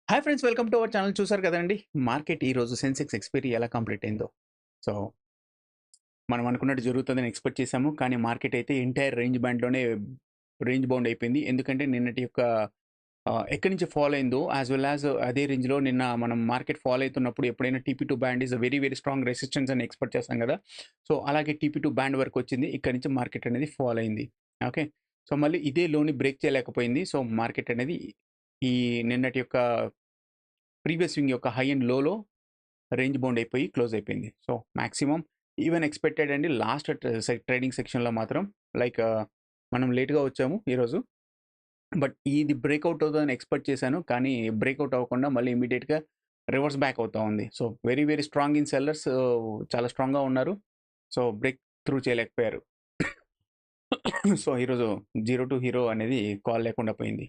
Hi friends, welcome to our channel. చూసారు కదండి market ఈరోజు సెన్సెక్స్ ఎక్స్పైరీ ఎలా కంప్లీట్ అయిందో. సో మనం అనుకున్నట్టు జరుగుతుందని ఎక్స్పెక్ట్ చేసాము, కానీ మార్కెట్ అయితే ఎంటైర్ రేంజ్ బౌండ్ అయిపోయింది. ఎందుకంటే నిన్నటి యొక్క ఎక్కడి నుంచి ఫాలో అయిందో యాజ్ వెల్ యాజ్ అదే రేంజ్లో నిన్న మనం మార్కెట్ ఫాలో అవుతున్నప్పుడు ఎప్పుడైనా TP2 band is very very strong resistance అని ఎక్స్పెక్ట్ చేస్తాం కదా. సో అలాగే TP2 బ్యాండ్ వరకు వచ్చింది, ఇక్కడ నుంచి మార్కెట్ అనేది ఫాలో అయింది. ఓకే, సో మళ్ళీ ఇదే లోని బ్రేక్ చేయలేకపోయింది. సో మార్కెట్ అనేది ఈ నిన్నటి యొక్క ప్రీవియస్ స్వింగ్ యొక్క high and low range bound అయిపోయి క్లోజ్ అయిపోయింది. సో మాక్సిమం ఈవెన్ ఎక్స్పెక్టెడ్ అండి లాస్ట్ ట్రేడింగ్ సెక్షన్లో మాత్రం లైక్ మనం లేట్గా వచ్చాము ఈరోజు, బట్ ఇది బ్రేక్అవుట్ అవుతుందని ఎక్స్పెక్ట్ చేశాను, కానీ బ్రేక్అవుట్ అవ్వకుండా మళ్ళీ ఇమీడియట్గా రివర్స్ బ్యాక్ అవుతూ ఉంది. So very very strong in sellers చాలా స్ట్రాంగ్గా ఉన్నారు. సో బ్రేక్ త్రూ చేయలేకపోయారు. సో ఈరోజు 0 to హీరో అనేది కాల్ లేకుండా పోయింది.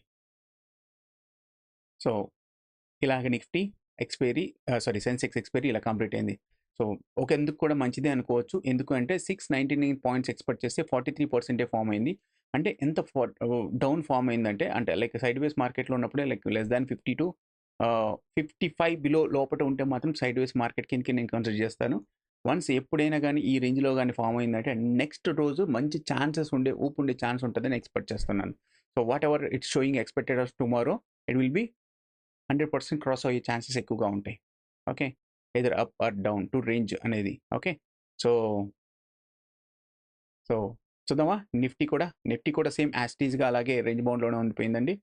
సో ఇలాగ నిఫ్టీ సెన్సెక్స్ ఎక్స్పైరీ ఇలా కంప్లీట్ అయింది. సో ఎందుకు కూడా మంచిదే అనుకోవచ్చు. ఎందుకు అంటే 699 పాయింట్స్ ఎక్స్పెక్ట్ చేస్తే 43% ఫామ్ అయింది. అంటే ఎంత డౌన్ ఫామ్ అయిందంటే, అంటే లైక్ సైడ్ వేస్ మార్కెట్లో ఉన్నప్పుడే like less than 50 to 55 below లోపల ఉంటే మాత్రం సైడ్ వేస్ మార్కెట్ కిందకి నేను కన్సిడర్ చేస్తాను. వన్స్ ఎప్పుడైనా కానీ ఈ రేంజ్లో కానీ ఫామ్ అయిందంటే నెక్స్ట్ రోజు మంచి ఛాన్సెస్ ఊపు ఉండే ఛాన్స్ ఉంటుందని ఎక్స్పెక్ట్ చేస్తున్నాను. So whatever it's showing expected of tomorrow, it will be 100% cross అయ్యే ఛాన్సెస్ ఎక్కువగా ఉంటాయి. Okay, either up or down to range అనేది. ఓకే, సో సో చూద్దామా. నిఫ్టీ కూడా సేమ్ యాస్టీజ్గా అలాగే రేంజ్ బౌండ్లోనే ఉండిపోయిందండి.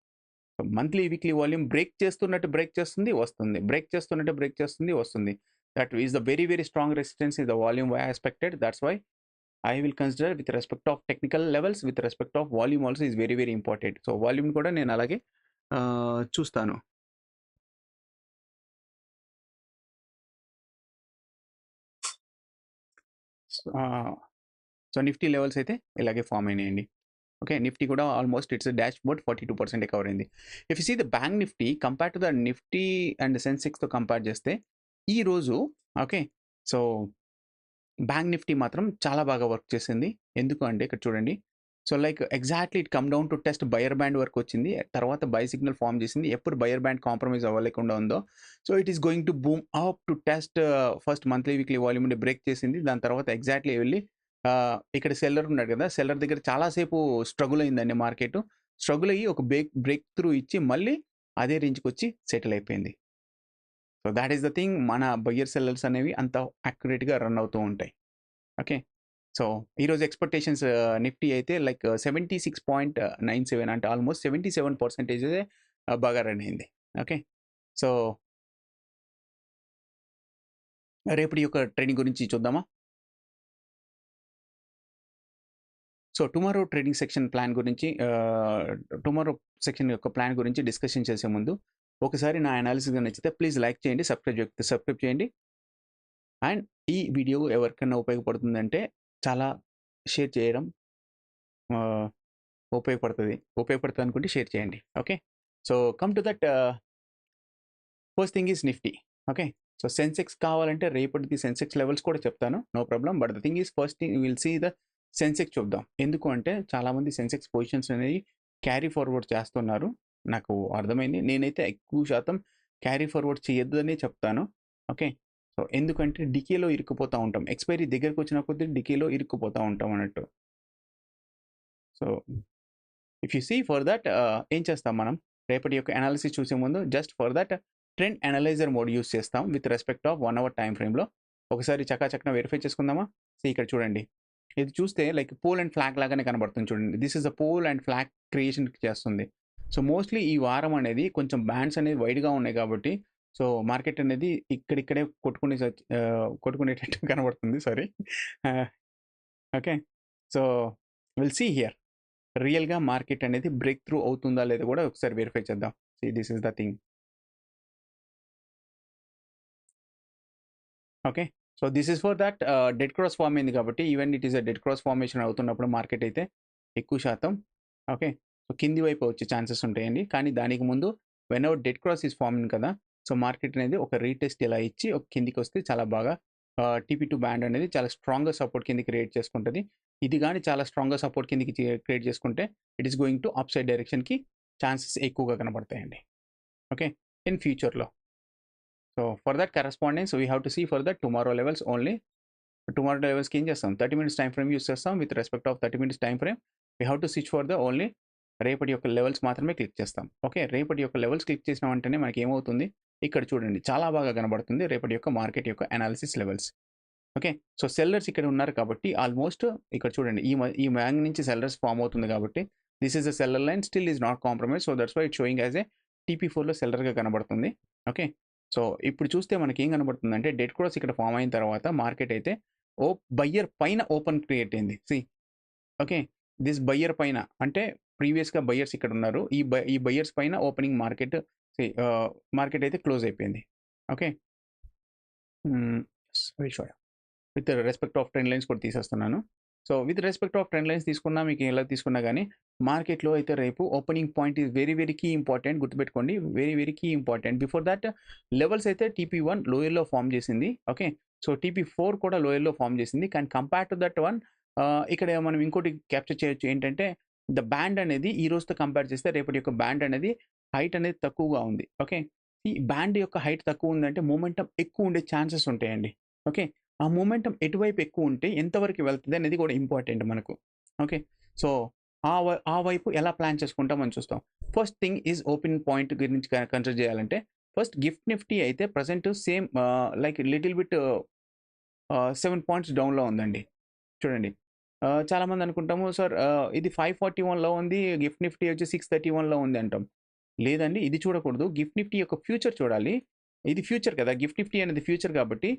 మంత్లీ వీక్లీ వాల్యూమ్ బ్రేక్ చేస్తున్నట్టు బ్రేక్ చేస్తుంది, వస్తుంది, బ్రేక్ చేస్తున్నట్టు బ్రేక్ చేస్తుంది, వస్తుంది. That is the very very strong resistance is the volume why expected. That's why I will consider with respect of technical levels, with respect of volume also is very very important. So volume కూడా నేను అలాగే చూస్తాను. So Nifty levels అయితే ఇలాగే form అయినాయండి. Okay, Nifty కూడా almost it's dashboard 42% cover అయింది. If you see the bank Nifty compare to the Nifty and సెన్సెక్స్తో కంపేర్ చేస్తే ఈరోజు, ఓకే, సో బ్యాంక్ నిఫ్టీ మాత్రం చాలా బాగా వర్క్ చేసింది. ఎందుకు అంటే ఇక్కడ చూడండి. So like exactly it come down to test buyer band వరకు వచ్చింది, తర్వాత బై సిగ్నల్ ఫామ్ చేసింది. ఎప్పుడు బయర్ బ్యాండ్ కాంప్రమైజ్ అవ్వలేకుండా ఉందో, so it is going to boom up to test first monthly weekly volume break చేసింది. దాని తర్వాత ఎగ్జాక్ట్లీ వెళ్ళి ఇక్కడ సెల్లర్ ఉన్నాడు కదా, సెల్లర్ దగ్గర చాలాసేపు స్ట్రగుల్ అయిందండి మార్కెట్. స్ట్రగుల్ అయ్యి ఒక బ్రేక్ త్రూ ఇచ్చి మళ్ళీ అదే రేంజ్కి వచ్చి సెటిల్ అయిపోయింది. So that is the thing, మన బయ్యర్ సెల్లర్స్ అనేవి అంత యాక్యురేట్గా రన్ అవుతూ ఉంటాయి. ఓకే, సో ఈరోజు ఎక్స్పెక్టేషన్స్ నిఫ్టీ అయితే లైక్ 76.97, అంటే ఆల్మోస్ట్ 77% బాగా రన్ అయింది. ఓకే, సో రేపటి యొక్క ట్రేడింగ్ గురించి చూద్దామా. So tomorrow trading session plan గురించి, టుమారో సెక్షన్ యొక్క ప్లాన్ గురించి డిస్కషన్ చేసే ముందు ఒకసారి నా అనాలిసిస్ నచ్చితే ప్లీజ్ లైక్ చేయండి, సబ్స్క్రైబ్ చేయండి. అండ్ ఈ వీడియో ఎవరికైనా ఉపయోగపడుతుందంటే చాలా షేర్ చేయడం ఉపయోగపడుతుంది అనుకుంటే షేర్ చేయండి. Okay, so come to that. First thing is Nifty. Okay, so Sensex కావాలంటే రేపటిది సెన్సెక్స్ లెవెల్స్ కూడా చెప్తాను, no problem. But the thing is first thing will see the Sensex చూద్దాం. ఎందుకు అంటే చాలామంది సెన్సెక్స్ పొజిషన్స్ అనేది క్యారీ ఫార్వర్డ్ చేస్తున్నారు, నాకు అర్థమైంది. నేనైతే ఎక్కువ శాతం క్యారీ ఫార్వర్డ్ చేయొద్దని చెప్తాను. ఓకే, సో ఎందుకంటే డికేలో ఇరుక్కుపోతూ ఉంటాం, ఎక్స్పైరీ దగ్గరకు వచ్చిన కొద్దీ డికేలో ఇరుక్కుపోతూ ఉంటాం అన్నట్టు. So if you see for that ఏం చేస్తాం మనం రేపటి యొక్క అనాలిసిస్ చూసే ముందు, just for that trend analyser mode use చేస్తాం with respect of 1 hour time ఫ్రేమ్లో. ఒకసారి చక్కన వెరిఫై చేసుకుందామా. సో ఇక్కడ చూడండి, ఇది చూస్తే లైక్ పోల్ అండ్ ఫ్లాగ్ లాగానే కనబడుతుంది చూడండి. This is the pole and flag creation చేస్తుంది. సో మోస్ట్లీ ఈ వారం అనేది కొంచెం బ్యాండ్స్ అనేది వైడ్గా ఉన్నాయి కాబట్టి, సో మార్కెట్ అనేది ఇక్కడిక్కడే కొట్టుకునేటట్టు కనబడుతుంది. Sorry. Okay, so will see here రియల్గా మార్కెట్ అనేది బ్రేక్ త్రూ అవుతుందా లేదా కూడా ఒకసారి వెరిఫై చేద్దాం. See this is the thing. Okay, so this is for that dead cross form అయింది కాబట్టి, even it is a dead cross formation అవుతున్నప్పుడు మార్కెట్ అయితే ఎక్కువ శాతం ఓకే సో కింది వైపు వచ్చే ఛాన్సెస్ ఉంటాయండి. కానీ దానికి ముందు when ever dead cross is farming కదా, సో మార్కెట్ అనేది ఒక రీటెస్ట్ ఇలా ఇచ్చి ఒక కిందికి వస్తే చాలా బాగా TP2 బ్యాండ్ అనేది చాలా స్ట్రాంగ్గా సపోర్ట్ కింద క్రియేట్ చేసుకుంటుంది. ఇది కానీ చాలా స్ట్రాంగ్గా సపోర్ట్ కిందకి క్రియేట్ చేసుకుంటే it is going to upside డైరెక్షన్కి ఛాన్సెస్ ఎక్కువగా కనబడతాయండి. ఓకే, ఇన్ ఫ్యూచర్లో. So for that correspondence we have to see for that tomorrow levels only. Tomorrow లెవెల్స్కి ఏం చేస్తాం, 30 minutes టైం ఫ్రేమ్ యూస్ చేస్తాం. With respect of 30 minutes time frame we have to switch for the only రేపటి యొక్క levels మాత్రమే click చేస్తాం. Okay, రేపటి యొక్క లెవెల్స్ క్లిక్ చేసిన వెంటనే మనకి ఏమవుతుంది, ఇక్కడ చూడండి చాలా బాగా కనబడుతుంది రేపటి యొక్క మార్కెట్ యొక్క analysis levels. Okay, so sellers ఇక్కడ ఉన్నారు కాబట్టి ఆల్మోస్ట్ ఇక్కడ చూడండి ఈ మ్యాంగ్ నుంచి సెల్లర్స్ ఫామ్ అవుతుంది కాబట్టి this is a seller line, still is not compromise. So that's why it showing as a TP4లో సెల్లర్గా కనబడుతుంది. ఓకే, సో ఇప్పుడు చూస్తే మనకి ఏం కనబడుతుంది అంటే డెడ్ క్రాస్ ఇక్కడ ఫామ్ అయిన తర్వాత మార్కెట్ అయితే బయ్యర్ పైన ఓపెన్ క్రియేట్ అయింది. సి ఓకే, దిస్ బయ్యర్ పైన అంటే ప్రీవియస్గా బయ్యర్స్ ఇక్కడ ఉన్నారు, ఈ బయ్యర్స్ పైన ఓపెనింగ్ మార్కెట్ అయితే క్లోజ్ అయిపోయింది. Okay, with respect of trend lines కూడా తీసేస్తున్నాను. So with respect of trend lines తీసుకున్నా మీకు ఎలా తీసుకున్నా కానీ మార్కెట్లో అయితే రేపు opening point is very very key important, గుర్తుపెట్టుకోండి, very very key important. Before that levels అయితే TP1 లోయర్లో ఫామ్ చేసింది. ఓకే, సో TP4 కూడా లోయర్లో ఫామ్ చేసింది. కానీ కంపేర్ టు దట్ వన్ ఇక్కడ మనం ఇంకోటి క్యాప్చర్ చేయొచ్చు ఏంటంటే ద బ్యాండ్ అనేది ఈ రోజుతో కంపేర్ చేస్తే రేపటి యొక్క బ్యాండ్ అనేది హైట్ అనేది తక్కువగా ఉంది. ఓకే, ఈ బ్యాండ్ యొక్క హైట్ తక్కువ ఉందంటే మూమెంటం ఎక్కువ ఉండే ఛాన్సెస్ ఉంటాయండి. ఓకే, ఆ మూమెంటం ఎటువైపు ఎక్కువ ఉంటే ఎంతవరకు వెళ్తుంది అనేది కూడా ఇంపార్టెంట్ మనకు. ఓకే, సో ఆ వైపు ఎలా ప్లాన్ చేసుకుంటామని చూస్తాం. First thing is open point గురించి కన్సిడర్ చేయాలంటే ఫస్ట్ గిఫ్ట్ నిఫ్టీ అయితే present same like little bit 7 points డౌన్లో ఉందండి. చూడండి, చాలామంది అనుకుంటాము సార్ ఇది 541లో ఉంది, గిఫ్ట్ నిఫ్టీ వచ్చి 631లో ఉంది అంటాం. లేదండి, ఇది చూడకూడదు, గిఫ్ట్ నిఫ్టీ యొక్క ఫ్యూచర్ చూడాలి. ఇది ఫ్యూచర్ కదా, గిఫ్ట్ నిఫ్టీ అనేది ఫ్యూచర్ కాబట్టి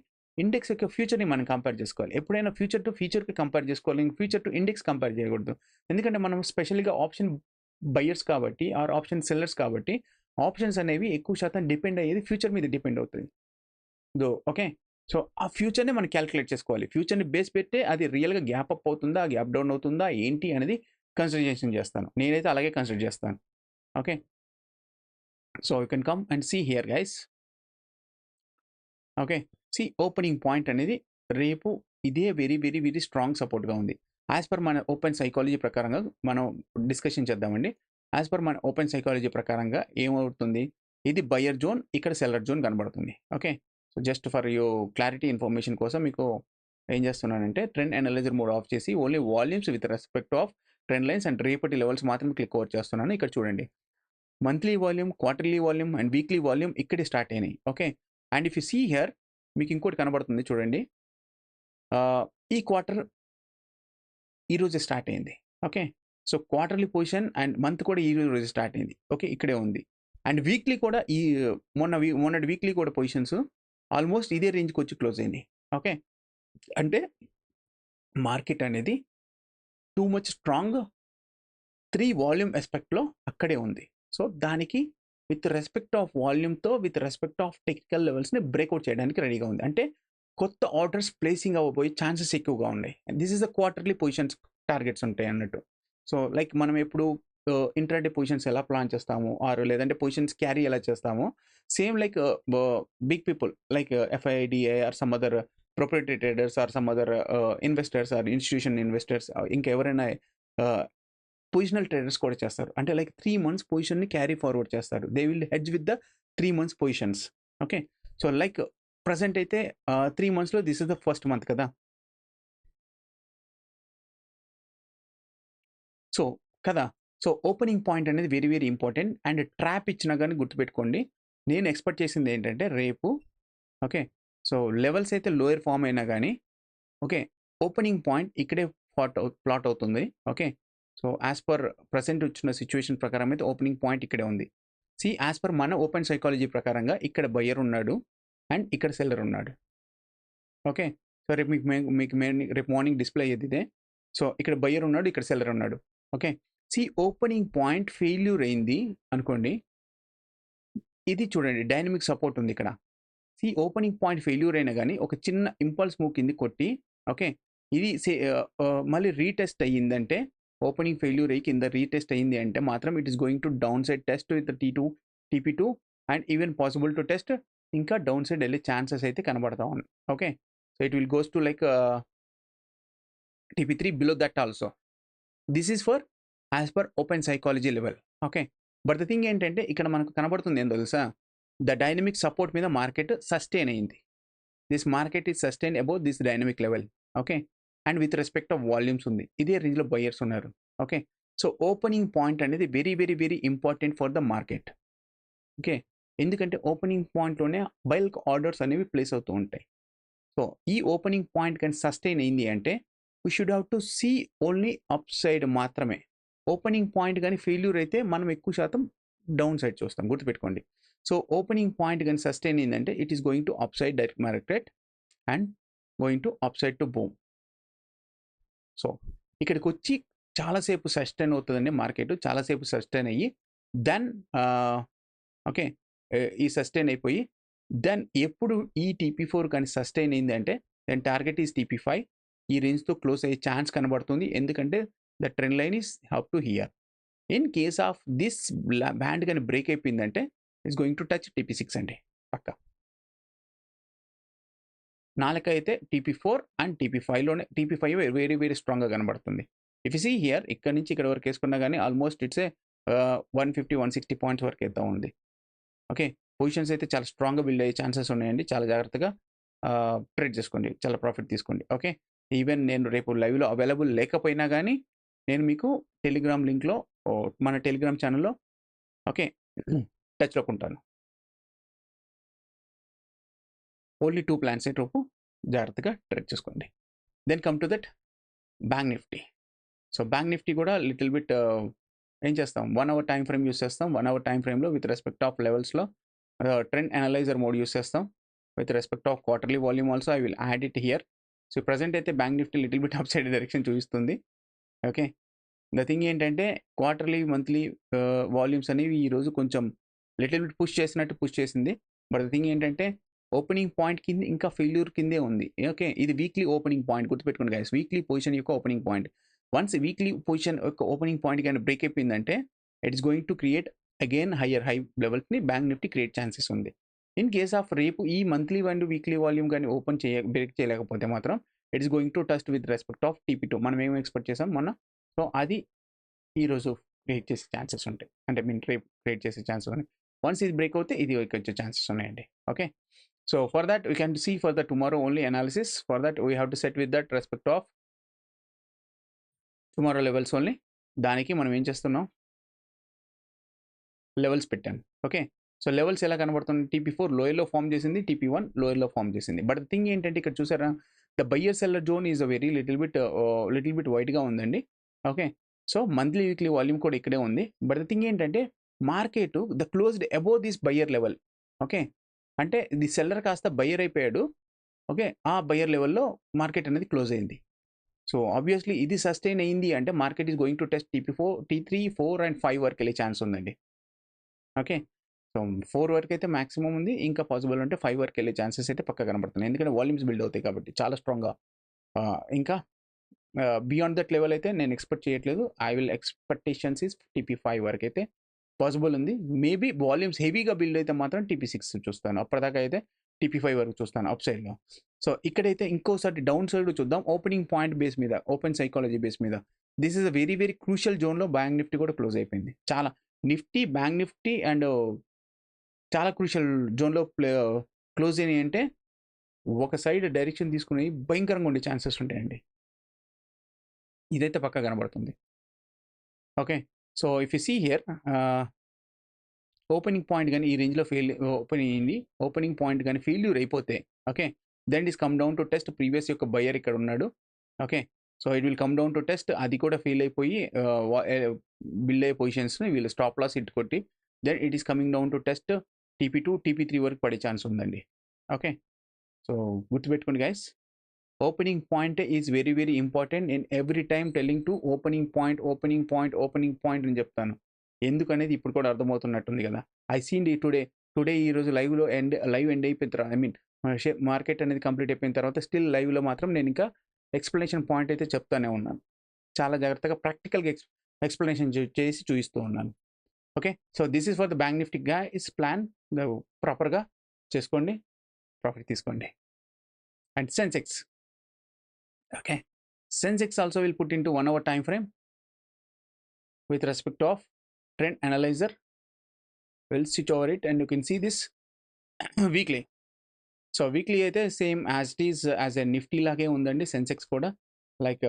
ఇండెక్స్ యొక్క ఫ్యూచర్ని మనం కంపేర్ చేసుకోవాలి. ఎప్పుడైనా ఫ్యూచర్ టు ఫ్యూచర్కి కంపేర్ చేసుకోవాలి, ఫ్యూచర్ టు ఇండెక్స్ కంపేర్ చేయకూడదు. ఎందుకంటే మనం స్పెషల్గా ఆప్షన్ బయ్యర్స్ కాబట్టి ఆర్ ఆప్షన్ సెల్లర్స్ కాబట్టి ఆప్షన్స్ అనేవి ఎక్కువ శాతం డిపెండ్ అయ్యేది ఫ్యూచర్ మీద డిపెండ్ అవుతుంది. ఓకే, సో ఆ ఫ్యూచర్ని మనం క్యాలిక్యులేట్ చేసుకోవాలి. ఫ్యూచర్ని బేస్ పెట్టే అది రియల్గా గ్యాప్ అప్ అవుతుందా, గ్యాప్ డౌన్ అవుతుందా ఏంటి అనేది కన్సిడరేషన్ చేస్తాను. నేనైతే అలాగే కన్సిడర్ చేస్తాను. Okay, so you can come and see here guys. Okay, see opening point అనేది రేపు ఇదే వెరీ వెరీ వెరీ స్ట్రాంగ్ సపోర్ట్గా ఉంది. యాజ్ పర్ మన ఓపెన్ సైకాలజీ ప్రకారంగా మనం డిస్కషన్ చేద్దామండి. యాజ్ పర్ మన ఓపెన్ సైకాలజీ ప్రకారంగా ఏమవుతుంది, ఇది బయర్ జోన్, ఇక్కడ సెల్లర్ జోన్ కనబడుతుంది. Okay, so just for you clarity information కోసం మీకు ఏం చేస్తున్నానంటే ట్రెండ్ అనలైజర్ మోడ్ ఆఫ్ చేసి only volumes with respect of trend lines and రేపటి లెవెల్స్ మాత్రమే క్లిక్ ఓవర్ చేస్తున్నాను. ఇక్కడ చూడండి, monthly volume, quarterly volume and weekly volume ఇక్కడే స్టార్ట్ అయినాయి. Okay, and if you see here మీకు ఇంకోటి కనబడుతుంది చూడండి, ఈ క్వార్టర్ ఈరోజు స్టార్ట్ అయింది. Okay, so quarterly position and month కూడా ఈ రోజు స్టార్ట్ అయింది. ఓకే, ఇక్కడే ఉంది. అండ్ వీక్లీ కూడా ఈ మొన్నటి వీక్లీ కూడా పొజిషన్స్ ఆల్మోస్ట్ ఇదే రేంజ్కి వచ్చి క్లోజ్ అయింది. ఓకే, అంటే మార్కెట్ అనేది టూ మచ్ స్ట్రాంగ్ 3 వాల్యూమ్ ఎస్పెక్ట్లో అక్కడే ఉంది. సో దానికి విత్ రెస్పెక్ట్ ఆఫ్ వాల్యూమ్తో విత్ రెస్పెక్ట్ ఆఫ్ టెక్నికల్ లెవెల్స్ని బ్రేక్అవుట్ చేయడానికి రెడీగా ఉంది. అంటే కొత్త ఆర్డర్స్ ప్లేసింగ్ అవ్వబోయే ఛాన్సెస్ ఎక్కువగా ఉన్నాయి. This is the quarterly positions targets ఉంటాయి అన్నట్టు. సో లైక్ మనం ఎప్పుడు ఇంట్రాడే పొజిషన్స్ ఎలా ప్లాన్ చేస్తాము ఆర్ లేదంటే పొజిషన్స్ క్యారీ ఎలా చేస్తామో same like big people like FIDA or some other proprietary traders or some other investors or institution investors ఇంకెవరైనా పొజిషనల్ ట్రేడర్స్ కూడా చేస్తారు. అంటే లైక్ 3 months పొజిషన్ని క్యారీ ఫార్వర్డ్ చేస్తారు. They will hedge with the 3 months పొజిషన్స్. Okay, so like present అయితే 3 monthsలో this is the first month కదా. సో కదా, సో ఓపెనింగ్ పాయింట్ అనేది very very important. And trap ఇచ్చినా కానీ గుర్తుపెట్టుకోండి, నేను ఎక్స్పెక్ట్ చేసింది ఏంటంటే రేపు ఓకే, సో లెవెల్స్ అయితే లోయర్ ఫామ్ అయినా కానీ ఓకే, ఓపెనింగ్ పాయింట్ ఇక్కడే ప్లాట్ అవుతుంది. Okay, so as per present వచ్చిన సిచ్యువేషన్ ప్రకారం అయితే ఓపెనింగ్ పాయింట్ ఇక్కడే ఉంది. సి యాజ్ పర్ మన ఓపెన్ సైకాలజీ ప్రకారంగా ఇక్కడ బయ్యర్ ఉన్నాడు అండ్ ఇక్కడ సెల్లర్ ఉన్నాడు. ఓకే, సో రేపు మీకు రేపు మార్నింగ్ డిస్ప్లే అయ్యేది ఇదే. సో ఇక్కడ బయ్యర్ ఉన్నాడు, ఇక్కడ సెల్లర్ ఉన్నాడు. Okay, see opening point failure అయింది అనుకోండి, ఇది చూడండి డైనమిక్ సపోర్ట్ ఉంది ఇక్కడ. సి ఓపెనింగ్ పాయింట్ ఫెయిల్యూర్ అయినా కానీ ఒక చిన్న ఇంపల్స్ మూవ్ కింది కొట్టి ఓకే, ఇది మళ్ళీ రీటెస్ట్ అయ్యిందంటే ఓపెనింగ్ ఫెయిల్యూర్ అయ్యి కింద రీటెస్ట్ అయ్యింది అంటే మాత్రం it is going to down side test with TP2 and even possible to test ఇంకా డౌన్ సైడ్ వెళ్ళే ఛాన్సెస్ అయితే కనబడతా ఉన్నాయి. Okay, so it will goes to like TP3 below that also. This is for as per open psychology level. Okay, but the thing ఏంటంటే ఇక్కడ మనకు కనబడుతుంది ఏం తెలుసా, ద డైనమిక్ సపోర్ట్ మీద మార్కెట్ సస్టైన్ అయింది. This market is sustain above this dynamic level. Okay, and with respect of volumes ఉంది. ఇదే రేంజ్లో బయర్స్ ఉన్నారు. ఓకే, సో ఓపెనింగ్ పాయింట్ అనేది very very very important for the market. Okay, ఎందుకంటే opening పాయింట్లోనే bulk orders అనేవి place అవుతూ ఉంటాయి. So ఈ ఓపెనింగ్ పాయింట్ కానీ సస్టైన్ అయింది అంటే we should have to see only upside మాత్రమే. ఓపెనింగ్ పాయింట్ కానీ ఫెయిల్యూర్ అయితే మనం ఎక్కువ శాతం డౌన్ సైడ్ చూస్తాం, గుర్తుపెట్టుకోండి. సో ఓపెనింగ్ పాయింట్ కానీ సస్టైన్ అయిందంటే it is going to upside direct market and going to upside to boom. So ఇక్కడికి వచ్చి చాలాసేపు సస్టైన్ అవుతుందండి మార్కెట్, చాలాసేపు సస్టైన్ అయ్యి దెన్ ఓకే ఈ సస్టైన్ అయిపోయి దెన్ ఎప్పుడు ఈ TP4 కానీ సస్టైన్ అయింది అంటే దెన్ టార్గెట్ ఈజ్ TP5. ఈ రేంజ్తో క్లోజ్ అయ్యే ఛాన్స్ కనబడుతుంది, ఎందుకంటే the trend line is up to here. In case of this band కానీ బ్రేక్ అయిపోయిందంటే it's going to touch TP6 అండి పక్క. నాలుకైతే TP4 అండ్ TP5లోనే TP5 వెరీ వెరీ స్ట్రాంగ్గా కనబడుతుంది. ఇఫ్ యు సీ హియర్ ఇక్కడ నుంచి ఇక్కడ వరకు వేసుకున్నా కానీ ఆల్మోస్ట్ ఇట్స్ 150-160 పాయింట్స్ వరకు అయితే ఉంది. ఓకే, పొజిషన్స్ అయితే చాలా స్ట్రాంగ్గా బిల్డ్ అయ్యే ఛాన్సెస్ ఉన్నాయండి. చాలా జాగ్రత్తగా ట్రేడ్ చేసుకోండి, చాలా ప్రాఫిట్ తీసుకోండి. ఓకే, ఈవెన్ నేను రేపు లైవ్లో అవైలబుల్ లేకపోయినా కానీ నేను మీకు టెలిగ్రామ్ లింక్లో మన టెలిగ్రామ్ ఛానల్లో ఓకే టచ్లోకి ఉంటాను. ఓన్లీ 2 ప్లాన్స్ రేపు జాగ్రత్తగా ట్రేడ్ చేసుకోండి. Then come to that Bank Nifty. So Bank Nifty కూడా లిటిల్ బిట్ ఏం చేస్తాం, 1 అవర్ టైం ఫ్రేమ్ యూస్ చేస్తాం. 1 అవర్ టైం ఫ్రేమ్లో విత్ రెస్పెక్ట్ ఆఫ్ లెవెల్స్లో ట్రెండ్ అనలైజర్ మోడ్ యూస్ చేస్తాం. With respect of quarterly volume also I will add it here. So present అయితే Bank Nifty little bit up side direction చూపిస్తుంది. Okay, the thing ఏంటంటే quarterly monthly volumes అనేవి ఈరోజు కొంచెం little bit push చేసింది. But the thing ఏంటంటే opening point కింద ఇంకా ఫెయిల్యూర్ కిందే ఉంది. ఓకే, ఇది వీక్లీ ఓపెనింగ్ పాయింట్, గుర్తుపెట్టుకోండి గైస్, వీక్లీ పొజిషన్ యొక్క opening point. Once weekly position యొక్క ఓపెనింగ్ పాయింట్ కానీ బ్రేక్ అయిపోయిందంటే it is going to create again high లెవెల్స్ని బ్యాంక్ నిఫ్టీ క్రియేట్ ఛాన్సెస్ ఉంది. ఇన్ కేస్ ఆఫ్ రేపు ఈ మంత్లీ అండ్ వీక్లీ వాల్యూమ్ కానీ బ్రేక్ చేయలేకపోతే మాత్రం it is going to test with respect of TP2 మనం ఏమి ఎక్స్పెక్ట్ చేసాం మొన్న. సో అది ఈరోజు క్రియేట్ చేసే ఛాన్సెస్ ఉంటాయి, అంటే మీన్ రేపు క్రియేట్ చేసే ఛాన్సెస్ ఉన్నాయి. వన్స్ ఇది బ్రేక్ అవుతే ఇది వచ్చే ఛాన్సెస్ ఉన్నాయండి. Okay, so for that we can see for the tomorrow only analysis. For that we have to set with that respect of tomorrow levels only. దానికి మనం ఏం చేస్తున్నాం, లెవెల్స్ పెట్టాను. ఓకే, సో లెవెల్స్ ఎలా కనబడుతుంది, TP4 లోయర్లో ఫామ్ చేసింది, TP1 లోయర్లో form చేసింది. బట్ థింగ్ ఏంటంటే ఇక్కడ చూసారా, the buyer seller zone is a very little bit వైడ్గా ఉందండి. Okay, so monthly weekly volume కూడా ఇక్కడే ఉంది. బట్ ద థింగ్ ఏంటంటే market the closed above this buyer level. Okay, అంటే ది సెల్లర్ కాస్త బయ్యర్ అయిపోయాడు. ఓకే, ఆ బయ్యర్ లెవెల్లో మార్కెట్ అనేది క్లోజ్ అయింది. సో ఆబ్వియస్లీ ఇది సస్టైన్ అయింది అంటే market is going to test TP4, T3, 4 and 5 వరకు వెళ్ళే ఛాన్స్ ఉందండి. ఓకే, సో 4 వరకు అయితే మాక్సిమం ఉంది, ఇంకా పాసిబుల్ అంటే 5 వరకు వెళ్ళే ఛాన్సెస్ అయితే పక్క కనబడుతున్నాయి, ఎందుకంటే వాల్యూమ్స్ బిల్డ్ అవుతాయి కాబట్టి చాలా స్ట్రాంగ్గా. ఇంకా బియాండ్ దట్ లెవెల్ అయితే నేను ఎక్స్పెక్ట్ చేయట్లేదు. I will expectations is TP5 వరకు అయితే పాసిబుల్ ఉంది. మేబీ వాల్యూమ్స్ హెవీగా బిల్డ్ అయితే మాత్రం TP6 చూస్తాను, అప్పటిదాకా అయితే TP5 వరకు చూస్తాను అప్ సైడ్లో. సో ఇక్కడైతే ఇంకోసారి డౌన్ సైడ్ చూద్దాం, ఓపెనింగ్ పాయింట్ బేస్ మీద, ఓపెన్ సైకాలజీ బేస్ మీద. This is a very very crucial జోన్లో బ్యాంక్ నిఫ్టీ కూడా క్లోజ్ అయిపోయింది. చాలా నిఫ్టీ, బ్యాంక్ నిఫ్టీ అండ్ చాలా క్రూషియల్ జోన్లో క్లోజ్ అయినాయి అంటే ఒక సైడ్ డైరెక్షన్ తీసుకుని భయంకరంగా ఉండే ఛాన్సెస్ ఉంటాయండి. ఇదైతే పక్కా కనబడుతుంది. Okay, so if you see here opening point కానీ ఈ రేంజ్లో ఓపెన్ అయ్యింది, ఓపెనింగ్ పాయింట్ కానీ ఫెయిల్యూర్ అయిపోతే okay then is come down to test previous యొక్క బయ్యర్ ఇక్కడ ఉన్నాడు. Okay, so it will come down to test, అది కూడా ఫెయిల్ అయిపోయి బిల్డ్ అయ్యే పొజిషన్స్ని వీళ్ళు స్టాప్ లాస్ హిట్ కొట్టి then it is coming down to test TP2, TP3 వరకు పడే ఛాన్స్ ఉందండి. ఓకే, సో గుర్తుపెట్టుకోండి guys, opening point is very very important. నేను every time telling to opening point అని చెప్తాను. ఎందుకనేది ఇప్పుడు కూడా అర్థమవుతున్నట్టుంది కదా. ఐ సీన్ టుడే ఈరోజు లైవ్ ఎండ్ అయిపోయిన తర్వాత, ఐ మీన్ మార్కెట్ అనేది కంప్లీట్ అయిపోయిన తర్వాత స్టిల్ లైవ్లో మాత్రం నేను ఇంకా ఎక్స్ప్లెనేషన్ పాయింట్ అయితే చెప్తానే ఉన్నాను. చాలా జాగ్రత్తగా ప్రాక్టికల్గా ఎక్స్ప్లెనేషన్ చేసి చూపిస్తూ ఉన్నాను. Okay, so this is for the bank Nifty guys plan. ప్రాపర్గా చేసుకోండి, ప్రాఫిట్ తీసుకోండి. And Sensex, okay, Sensex also will put into 1 hour time frame with respect of trend analyzer. We'll switch over it and you can see this weekly. So, weekly అయితే same as it is as a Nifty లాగే ఉందండి Sensex కూడా. Like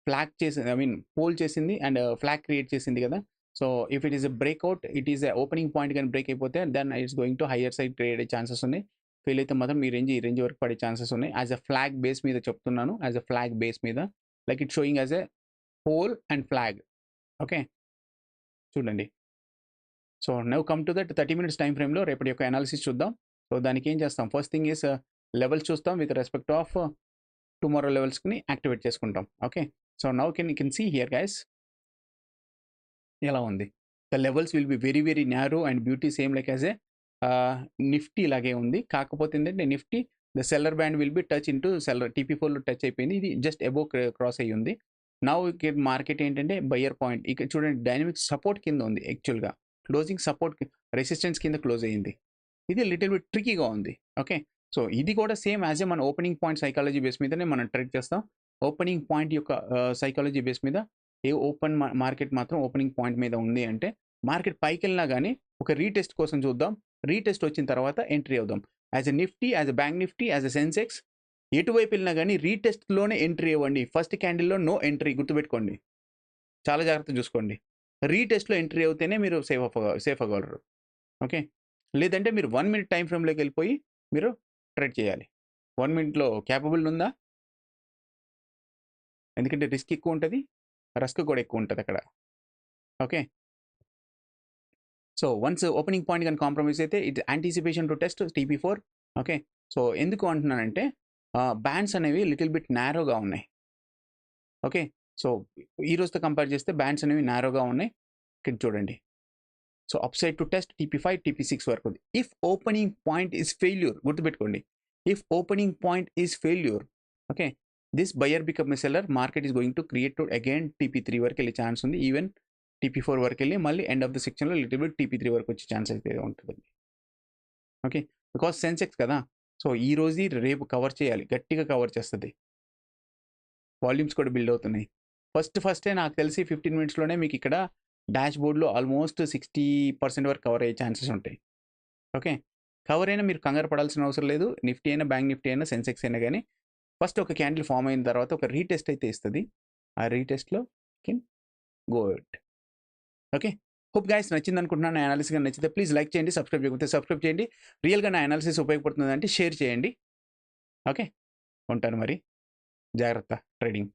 flag చేసింది, I mean pole చేసింది and flag create చేసింది కదా! So, if it is a breakout, it is a opening point గాని break అయిపోతే then it's going to higher side trade అయ్యే ఛాన్సెస్ ఉన్నాయి. ఫెయిల్ అయితే మాత్రం ఈ రేంజ్ వరకు పడే ఛాన్సెస్ ఉన్నాయి. యాజ్ ఎ ఫ్లాగ్ బేస్ మీద చెప్తున్నాను. యాజ్ ఎ ఫ్లాగ్ బేస్ మీద like it's showing as a pole and flag. Okay. చూడండి. So, now come to that 30 minutes time ఫ్రేమ్‌లో రేపటి యొక్క అనాలిసిస్ చూద్దాం. సో, దానికి ఏం చేస్తాం? ఫస్ట్ థింగ్ ఈస్ లెవెల్స్ చూస్తాం విత్ రెస్పెక్ట్ ఆఫ్ టుమారో లెవెల్స్‌ని యాక్టివేట్ చేసుకుంటాం. Okay. So, now can see here guys ఎలా ఉంది. The levels will be very very narrow and beauty same like as a Nifty లాగే ఉంది. కాకపోతే ఏంటంటే Nifty the seller band will be touch into seller TP4లో touch అయిపోయింది. ఇది just above cross అయ్యి ఉంది. నౌ మార్కెట్ ఏంటంటే బయ్యర్ పాయింట్ ఇక్కడ చూడండి డైనమిక్ సపోర్ట్ కింద ఉంది యాక్చువల్‌గా. క్లోజింగ్ సపోర్ట్ రెసిస్టెన్స్ కింద క్లోజ్ అయ్యింది. ఇది లిటిల్ బిట్ ట్రికీగా ఉంది. ఓకే. సో, ఇది కూడా సేమ్ యాజ్ ఎ మన ఓపెనింగ్ పాయింట్ సైకాలజీ బేస్ మీదనే మనం ట్రేడ్ చేస్తాం. ఓపెనింగ్ పాయింట్ యొక్క సైకాలజీ బేస్ మీద మార్కెట్ మాత్రం ఓపెనింగ్ పాయింట్ మీద ఉంది అంటే మార్కెట్ పైకెళ్ళినా గానీ ఒక రీటెస్ట్ కోసం చూద్దాం. రీటెస్ట్ వచ్చిన తర్వాత ఎంట్రీ అవుదాం. As a Nifty, as a bank Nifty, as a Sensex ఎటువైపు వెళ్ళినా గానీ రీటెస్ట్‌లోనే ఎంట్రీ ఇవ్వండి. ఫస్ట్ క్యాండిల్‌లో నో ఎంట్రీ గుర్తుపెట్టుకోండి. చాలా జాగ్రత్తగా చూసుకోండి. రీటెస్ట్‌లో ఎంట్రీ అవుతేనే మీరు సేఫ్ అవ్వగలరు. ఓకే. లేదంటే మీరు 1 మినిట్ టైమ్ ఫ్రేమ్‌లోకి వెళ్ళిపోయి మీరు ట్రేడ్ చేయాలి. 1 మినిట్‌లో క్యాపబుల్ ఉందా? ఎందుకంటే రిస్క్ ఎక్కువ ఉంటది. రస్క్ కూడా ఎక్కువ ఉంటది అక్కడ. Okay. So, once opening point గాని కాంప్రమైజ్ అయితే it anticipation to test TP4. Okay. So, ఎందుకు అంటున్నానంటే బ్యాండ్స్ అనేవి లిటిల్ బిట్ నారోగా ఉన్నాయి. ఓకే. సో, ఈ రోజుతో కంపేర్ చేస్తే బ్యాండ్స్ అనేవి నారోగా ఉన్నాయి. ఇక్కడ చూడండి. So, upside to test TP5, TP6 వరకు ఉంది. If opening point is failure గుర్తుపెట్టుకోండి. If opening point is failure okay. This buyer become a seller market is going to create to again TP3 వరకు వెళ్ళే chance ఉంది. Even TP4 వరకు వెళ్ళి మళ్ళీ end of the సెక్షన్‌లో లిటిల్ బిట్ TP3 వరకు వచ్చే ఛాన్స్ అయితే ఉంటదండి. ఓకే. బికాజ్ సెన్సెక్స్ కదా! సో, ఈ రోజుది రేపు కవర్ చేయాలి. గట్టిగా కవర్ చేస్తది. వాల్యూమ్స్ కూడా బిల్డ్ అవుతున్నాయి. ఫస్టే నాకు తెలిసి 15 మినిట్స్‌లోనే మీకు ఇక్కడ డాష్ బోర్డ్‌లో ఆల్మోస్ట్ 60% వరకు కవర్ అయ్యే ఛాన్సెస్ ఉంటాయి. ఓకే. కవర్ అయినా మీరు కంగారు పడాల్సిన అవసరం లేదు. నిఫ్టీ అయినా, బ్యాంక్ నిఫ్టీ అయినా, సెన్సెక్స్ అయినా గానీ ఫస్ట్ ఒక క్యాండిల్ ఫార్మ్ అయిన తర్వాత ఒక రీటెస్ట్ అయితే ఇస్తది. ఆ రీటెస్ట్‌లో can go it. Okay. Hope guys నచ్చిందనుకుంటున్నాను. నా అనాలిసిస్ గాని నచ్చితే ప్లీజ్ లైక్ చేయండి. సబ్స్క్రైబ్ చేయకపోతే సబ్స్క్రైబ్ చేయండి. రియల్‌గా నా అనాలిసిస్ ఉపయోగపడుతుందంటే షేర్ చేయండి. ఓకే. ఉంటాను మరి. జాగ్రత్త ట్రేడింగ్.